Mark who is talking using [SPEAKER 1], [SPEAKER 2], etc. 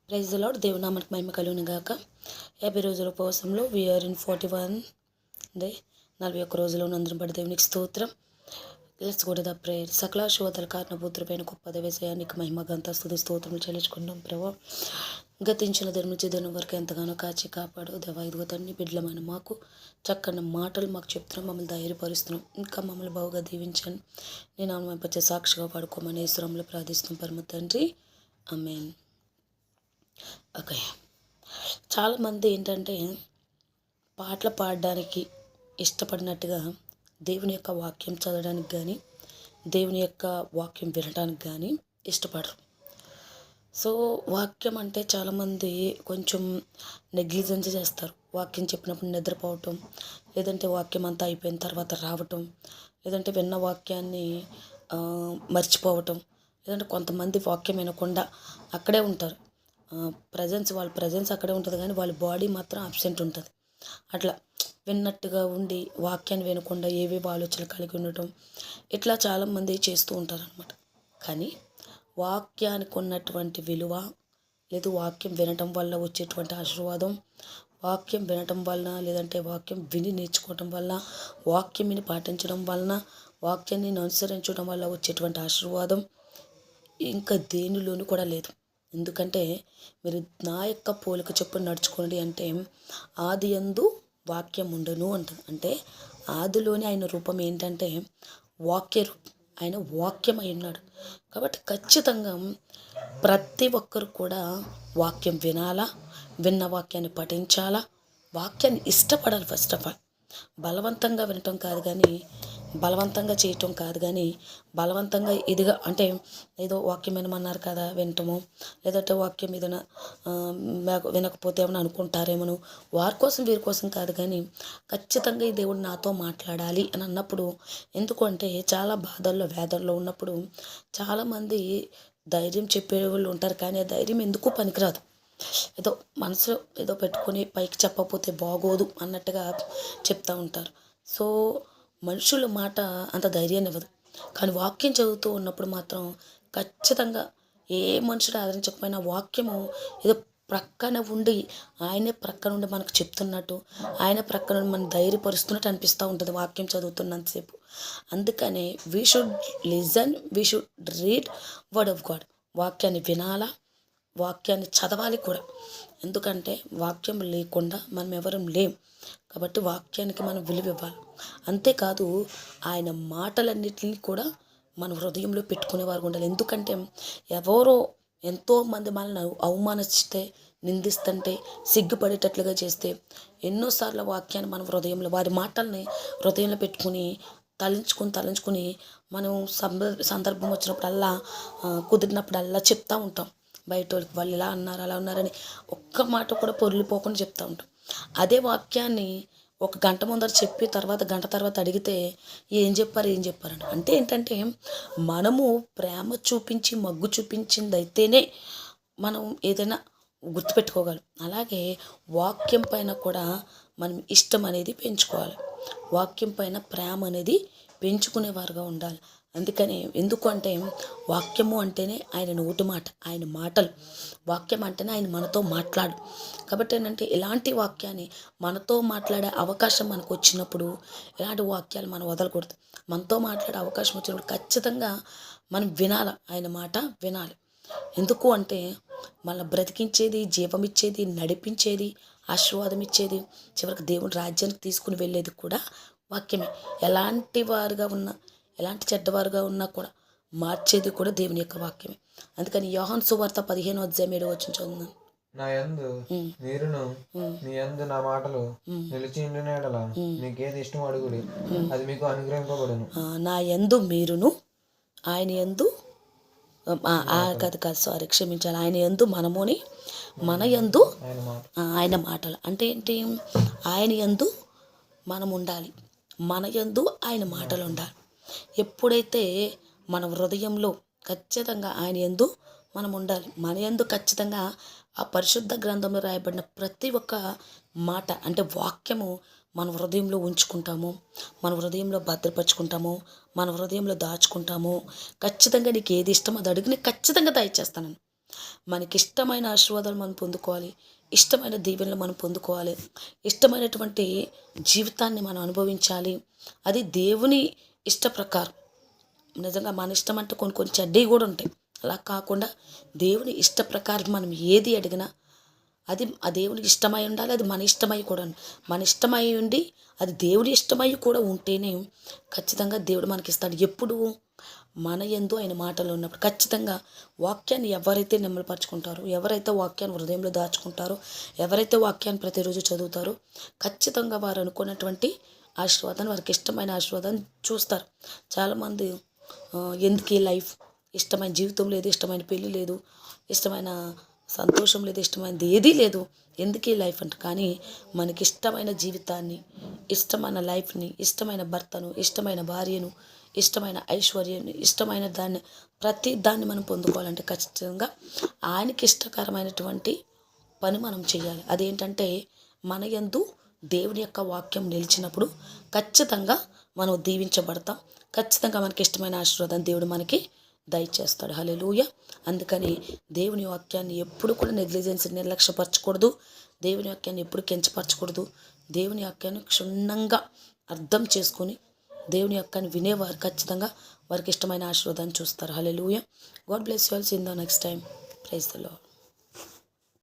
[SPEAKER 1] Praise the lord. దేవుని నామానికి మహిమ కలుగును గాక. 50 రోజుల ఉపవాసంలో వీఆర్ ఇన్ 41 డే. 41 రోజులు నందరం పడి దేవునికి స్తోత్రం. Let's go to the prayer. సకల శోధల కారణభూతులపైన గొప్ప దేవయానికి మహిమ గంత స్తుతి స్తోత్రం చెల్లించుకున్నాం ప్రభా. గతించిన దినం నుంచి దినం వరకు ఎంతగానో కాచి కాపాడు దేవా. ఇదిగో తండ్రి బిడ్డలమైన మాకు చక్కని మాటలు మాకు చెప్తున్నాం, మమ్మల్ని ధైర్యపరుస్తున్నాం. ఇంకా మమ్మల్ని బాగుగా దీవించండి. నేను ఆమె సాక్షిగా పడుకోమని ఈశ్వరంలో ప్రార్థిస్తున్నాం పరమ తండ్రి. ఆమేన్. ఓకే, చాలామంది ఏంటంటే పాటలు పాడడానికి ఇష్టపడినట్టుగా దేవుని యొక్క వాక్యం చదవడానికి కానీ దేవుని యొక్క వాక్యం వినడానికి కానీ ఇష్టపడరు. సో వాక్యం అంటే చాలామంది కొంచెం నెగ్లిజెన్స్ చేస్తారు. వాక్యం చెప్పినప్పుడు నిద్రపోవటం, లేదంటే వాక్యం అంతా అయిపోయిన తర్వాత రావటం, లేదంటే విన్న వాక్యాన్ని మర్చిపోవటం, లేదంటే కొంతమంది వాక్యం వినకుండా అక్కడే ఉంటారు. వాళ్ళ ప్రజెన్స్ అక్కడే ఉంటుంది కానీ వాళ్ళ బాడీ మాత్రం అబ్సెంట్ ఉంటుంది. అట్లా విన్నట్టుగా ఉండి వాక్యాన్ని వినకుండా ఏవేవో ఆలోచనలు కలిగి ఉండటం, ఇట్లా చాలామంది చేస్తూ ఉంటారనమాట. కానీ వాక్యానికి ఉన్నటువంటి విలువ లేదు, వాక్యం వినటం వల్ల వచ్చేటువంటి ఆశీర్వాదం, వాక్యం వినటం వలన లేదంటే వాక్యం విని నేర్చుకోవటం వల్ల, వాక్యం విని పాటించడం వలన, వాక్యాన్ని అనుసరించడం వల్ల వచ్చేటువంటి ఆశీర్వాదం ఇంకా దేనిలోనూ కూడా లేదు. ఎందుకంటే మీరు నా యొక్క పోలిక చొప్పున నడుచుకోండి అంటే ఆది యందు వాక్యం ఉండను అంటుంది. అంటే ఆదిలోని ఆయన రూపం ఏంటంటే వాక్య రూపం. ఆయన వాక్యం అయి ఉన్నాడు. కాబట్టి ఖచ్చితంగా ప్రతి ఒక్కరు కూడా వాక్యం వినాలా, విన్న వాక్యాన్ని పఠించాలా, వాక్యాన్ని ఇష్టపడాలి. ఫస్ట్ ఆఫ్ ఆల్ బలవంతంగా వినటం కాదు కానీ, బలవంతంగా చేయటం కాదు కానీ, బలవంతంగా ఇదిగా అంటే ఏదో వాక్యం వినమన్నారు కదా వినటము, లేదంటే వాక్యం ఏదైనా వినకపోతే ఏమైనా అనుకుంటారేమో వారి కోసం వీరి కోసం కాదు కానీ ఖచ్చితంగా ఈ దేవుడు నాతో మాట్లాడాలి అని అన్నప్పుడు. ఎందుకు అంటే చాలా బాధల్లో వేదనలో ఉన్నప్పుడు చాలామంది ధైర్యం చెప్పే వాళ్ళు ఉంటారు, కానీ ఆ ధైర్యం ఎందుకు పనికిరాదు. ఏదో మనసులో ఏదో పెట్టుకొని పైకి చెప్పకపోతే బాగోదు అన్నట్టుగా చెప్తూ ఉంటారు. సో మనుషుల మాట అంత ధైర్యాన్ని ఇవ్వదు. కానీ వాక్యం చదువుతూ ఉన్నప్పుడు మాత్రం ఖచ్చితంగా ఏ మనుషుడు ఆదరించకపోయినా వాక్యము ఏదో ప్రక్కన ఉండి ఆయనే ప్రక్కన ఉండి మనకు చెప్తున్నట్టు, ఆయన ప్రక్కన ఉండి మనం ధైర్యపరుస్తున్నట్టు అనిపిస్తూ ఉంటుంది వాక్యం చదువుతున్నంతసేపు. అందుకనే we should listen, we should read word of God. వాక్యాన్ని వినాలా, వాక్యాన్ని చదవాలి కూడా. ఎందుకంటే వాక్యం లేకుండా మనం ఎవరం లేం. కాబట్టి వాక్యానికి మనం విలువ ఇవ్వాలి. అంతేకాదు ఆయన మాటలన్నిటిని కూడా మన హృదయంలో పెట్టుకునేవారు ఉండాలి. ఎందుకంటే ఎవరో ఎంతోమంది మనల్ని అవమానిస్తే, నిందిస్తుంటే, సిగ్గుపడేటట్లుగా చేస్తే ఎన్నోసార్లు వాక్యాన్ని మనం హృదయంలో, వారి మాటల్ని హృదయంలో పెట్టుకుని తలంచుకుని మనం సందర్భం వచ్చినప్పుడల్లా కుదిరినప్పుడల్లా చెప్తూ ఉంటాం బయట వాళ్ళకి. వాళ్ళు ఇలా అన్నారు అలా ఉన్నారని ఒక్క మాట కూడా పొర్లిపోకుండా చెప్తూ ఉంటాం. అదే వాక్యాన్ని ఒక గంట ముందర చెప్పి గంట తర్వాత అడిగితే ఏం చెప్పారని అంటే ఏంటంటే మనము ప్రేమ చూపించి మగ్గు చూపించింది అయితేనే మనం ఏదైనా గుర్తుపెట్టుకోగలం. అలాగే వాక్యం పైన కూడా మనం ఇష్టం అనేది పెంచుకోవాలి. వాక్యం పైన ప్రేమ అనేది పెంచుకునేవారుగా ఉండాలి. అందుకని ఎందుకు అంటే వాక్యము అంటేనే ఆయన నోటి మాట, ఆయన మాటలు. వాక్యం అంటేనే ఆయన మనతో మాట్లాడు. కాబట్టి ఏంటంటే ఇలాంటి వాక్యాన్ని మనతో మాట్లాడే అవకాశం మనకు వచ్చినప్పుడు ఇలాంటి వాక్యాలు మనం వదలకూడదు. మనతో మాట్లాడే అవకాశం వచ్చినప్పుడు ఖచ్చితంగా మనం వినాలి, ఆయన మాట వినాలి. ఎందుకు అంటే మన బ్రతికించేది, జీవమిచ్చేది, నడిపించేది, ఆశీర్వాదం ఇచ్చేది, చివరికి దేవుని రాజ్యానికి తీసుకుని వెళ్ళేది కూడా వాక్యమే. ఎలాంటి చెడ్డవారుగా ఉన్నా కూడా మార్చేది కూడా దేవుని యొక్క వాక్యమే. అందుకని యోహాను సువార్త 15:7 చదువుతున్నాను.
[SPEAKER 2] నా యందు మీరును మీ యందు నా మాటలు నిలిచి ఉండిన యెడల మీకేది ఇష్టం అడుగుడి, అది మీకు అనుగ్రహింపబడును.
[SPEAKER 1] నా యందు మీరును, ఆయన యందు సారీ క్షమించాలి, ఆయన యందు మనముని, మన యందు ఆయన మాటలు. అంటే ఏంటి? ఆయన యందు మనం ఉండాలి, మన యందు ఆయన మాటలు ఉండాలి. ఎప్పుడైతే మన హృదయంలో ఖచ్చితంగా ఆయన యందు మనం ఉండాలి, మన యందు ఖచ్చితంగా ఆ పరిశుద్ధ గ్రంథంలో రాయబడిన ప్రతి ఒక్క మాట అంటే వాక్యము మన హృదయంలో ఉంచుకుంటాము, మన హృదయంలో భద్రపరుచుకుంటాము, మన హృదయంలో దాచుకుంటాము. ఖచ్చితంగా నీకు ఏది ఇష్టమో అది అడుగు, నీకు ఖచ్చితంగా దయచేస్తాను. మనకి ఇష్టమైన ఆశీర్వాదాలు మనం పొందుకోవాలి, ఇష్టమైన దీవెనలు మనం పొందుకోవాలి, ఇష్టమైనటువంటి జీవితాన్ని మనం అనుభవించాలి. అది దేవుని ఇష్ట ప్రకారం. నిజంగా మన ఇష్టం అంటే కొన్ని కొన్ని చెడ్డవి కూడా ఉంటాయి. అలా కాకుండా దేవుని ఇష్ట ప్రకారం మనం ఏది అడిగినా అది ఆ దేవునికి ఇష్టమై ఉండాలి. అది మన ఇష్టమై కూడా మన ఇష్టమై ఉండి అది దేవుని ఇష్టమై కూడా ఉంటేనే ఖచ్చితంగా దేవుడు మనకి ఇస్తాడు. ఎప్పుడు మన యందు ఆయన మాటలు ఉన్నప్పుడు ఖచ్చితంగా వాక్యాన్ని ఎవరైతే నెమ్మలపరుచుకుంటారో, ఎవరైతే వాక్యాన్ని హృదయంలో దాచుకుంటారో, ఎవరైతే వాక్యాన్ని ప్రతిరోజు చదువుతారో ఖచ్చితంగా వారు అనుకున్నటువంటి ఆశీర్వాదాన్ని, వారికి ఇష్టమైన ఆశీర్వాదాన్ని చూస్తారు. చాలామంది ఎందుకు ఈ లైఫ్, ఇష్టమైన జీవితం లేదు, ఇష్టమైన పెళ్ళి లేదు, ఇష్టమైన సంతోషం లేదు, ఇష్టమైనది ఏదీ లేదు, ఎందుకు ఈ లైఫ్ అంట. కానీ మనకి ఇష్టమైన జీవితాన్ని, ఇష్టమైన లైఫ్ని, ఇష్టమైన భర్తను, ఇష్టమైన భార్యను, ఇష్టమైన ఐశ్వర్యాన్ని, ఇష్టమైన దాన్ని, ప్రతి దాన్ని మనం పొందుకోవాలంటే ఖచ్చితంగా ఆయనకి ఇష్టకరమైనటువంటి పని మనం చేయాలి. అదేంటంటే మన యందు దేవుని యొక్క వాక్యం నిలిచినప్పుడు ఖచ్చితంగా మనం దీవించబడతాం. ఖచ్చితంగా మనకి ఇష్టమైన ఆశీర్వాదం దేవుడు మనకి దయచేస్తాడు. హల్లెలూయా. అందుకని దేవుని వాక్యాన్ని ఎప్పుడు కూడా నిర్లక్ష్యపరచకూడదు. దేవుని వాక్యాన్ని ఎప్పుడు కించపరచకూడదు. దేవుని వాక్యాన్ని క్షుణ్ణంగా అర్థం చేసుకొని దేవుని వాక్యాన్ని వినేవారు ఖచ్చితంగా వారికి ఇష్టమైన ఆశీర్వాదాన్ని చూస్తారు. Hallelujah. God bless you all. See you in the next time. Praise the lord.